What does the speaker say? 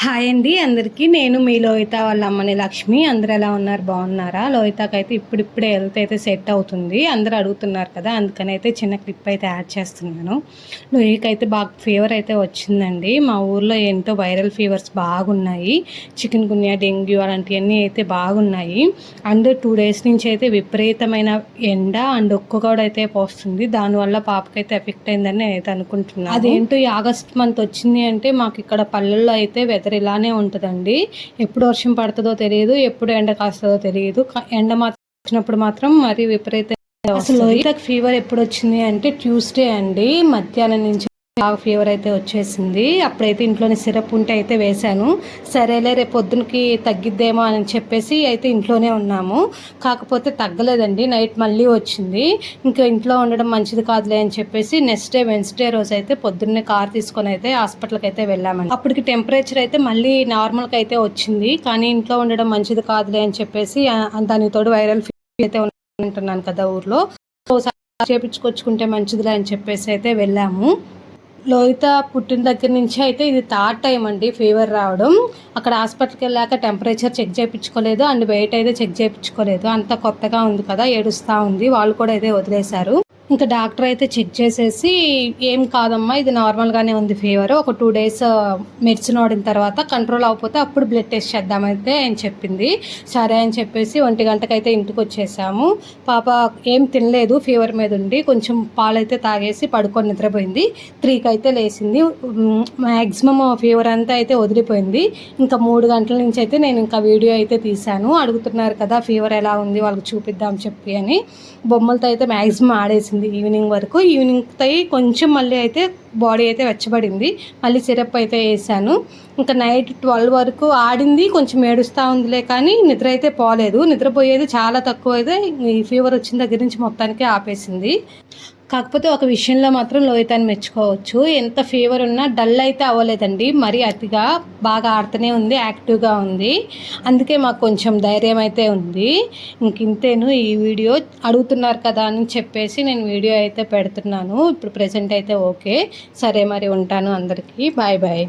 Hi అండి అందరికీ. నేను మీ లోహిత వాళ్ళ అమ్మని లక్ష్మి. అందరూ ఎలా ఉన్నారు, బాగున్నారా? లోహితకైతే ఇప్పుడిప్పుడే హెల్త్ అయితే సెట్ అవుతుంది. అందరూ అడుగుతున్నారు కదా, అందుకని అయితే చిన్న క్లిప్ అయితే యాడ్ చేస్తున్నాను. లోహికైతే బాగా ఫీవర్ అయితే వచ్చిందండి. మా ఊర్లో ఏంటో వైరల్ ఫీవర్స్ బాగున్నాయి. చికెన్ గున్యా, డెంగ్యూ అలాంటివన్నీ అయితే బాగున్నాయి. అండ్ 2 days నుంచి అయితే విపరీతమైన ఎండ అండ్ ఒక్క కూడా అయితే పోస్తుంది. దానివల్ల పాపకైతే ఎఫెక్ట్ అయిందని నేనైతే అనుకుంటున్నాను. అదేంటో ఈ ఆగస్ట్ మంత్ వచ్చింది అంటే మాకు ఇక్కడ పల్లెల్లో అయితే వెదర్ ఇలానే ఉంటుందండి. ఎప్పుడు వర్షం పడుతుందో తెలియదు, ఎప్పుడు ఎండ కాస్తుందో తెలియదు. ఎండ మాత్రం వచ్చినప్పుడు మాత్రం మరీ విపరీతంగా అసలు లోహితకు ఫీవర్ ఎప్పుడు వచ్చింది అంటే ట్యూస్డే అండి. మధ్యాహ్నం నుంచి బాగా ఫీవర్ అయితే వచ్చేసింది. అప్పుడైతే ఇంట్లోనే సిరప్ ఉంటే అయితే వేశాను. సరేలే రేపు పొద్దునకి తగ్గిద్దేమో అని చెప్పేసి అయితే ఇంట్లోనే ఉన్నాము. కాకపోతే తగ్గలేదండి. నైట్ మళ్ళీ వచ్చింది. ఇంకా ఇంట్లో ఉండడం మంచిది కాదులే అని చెప్పేసి నెక్స్ట్ డే వెన్స్డే రోజు అయితే పొద్దున్నే కార్ తీసుకొని అయితే హాస్పిటల్కి అయితే వెళ్ళామండి. అప్పటికి టెంపరేచర్ అయితే మళ్ళీ నార్మల్కి అయితే వచ్చింది. కానీ ఇంట్లో ఉండడం మంచిది కాదులే అని చెప్పేసి దానికి తోడు వైరల్ ఫీవర్ అయితే ఉంటున్నాను కదా ఊర్లో, చేపించుకొచ్చుకుంటే మంచిదిలే అని చెప్పేసి అయితే వెళ్ళాము. లోహిత పుట్టిన దగ్గర నుంచి అయితే ఇది 3rd టైం అండి ఫీవర్ రావడం. అక్కడ హాస్పిటల్కి వెళ్ళాక టెంపరేచర్ చెక్ చేయించుకోలేదు అండ్ వెయిట్ అయితే చెక్ చేయించుకోలేదు. అంత కొత్తగా ఉంది కదా, ఏడుస్తూ ఉంది. వాళ్ళు కూడా అయితే వదిలేశారు. ఇంకా డాక్టర్ అయితే చెక్ చేసేసి ఏం కాదమ్మా, ఇది నార్మల్గానే ఉంది ఫీవర్, ఒక 2 days మెడిసిన్ వాడిన తర్వాత కంట్రోల్ అవ్వకపోతే అప్పుడు బ్లడ్ టెస్ట్ చేద్దామైతే అని చెప్పింది. సరే అని చెప్పేసి 1 గంటకైతే ఇంటికి వచ్చేసాము. పాప ఏం తినలేదు, ఫీవర్ మీద ఉండి కొంచెం పాలైతే తాగేసి పడుకొని నిద్రపోయింది. 3కి అయితే లేచింది. మ్యాక్సిమం ఫీవర్ అంతా అయితే వదిలిపోయింది. ఇంకా 3 గంటల నుంచి అయితే నేను ఇంకా వీడియో అయితే తీశాను. అడుగుతున్నారు కదా ఫీవర్ ఎలా ఉంది వాళ్ళకి చూపిద్దాం చెప్పి అని. బొమ్మలతో అయితే మ్యాక్సిమం ఆడేసింది ఈవినింగ్ వరకు. ఈవినింగ్తో కొంచెం మళ్ళీ అయితే బాడీ అయితే వెచ్చబడింది. మళ్ళీ సిరప్ అయితే వేసాను. ఇంకా నైట్ 12 వరకు ఆడింది. కొంచెం ఏడుస్తూ ఉందిలే కానీ నిద్ర అయితే పోలేదు. నిద్రపోయేది చాలా తక్కువ అయితే ఈ ఫీవర్ వచ్చిన దగ్గర నుంచి మొత్తానికి ఆపేసింది. కాకపోతే ఒక విషయంలో మాత్రం లోహితని మెచ్చుకోవచ్చు. ఎంత ఫీవర్ ఉన్నా డల్ అయితే అవ్వలేదండి. మరీ అతిగా బాగా ఆడుతూనే ఉంది, యాక్టివ్గా ఉంది. అందుకే మాకు కొంచెం ధైర్యం అయితే ఉంది. ఇంతేను ఈ వీడియో. అడుగుతున్నారు కదా అని చెప్పేసి నేను వీడియో అయితే పెడుతున్నాను. ఇప్పుడు ప్రెజెంట్ అయితే ఓకే. సరే మరి ఉంటాను. అందరికీ బాయ్ బాయ్.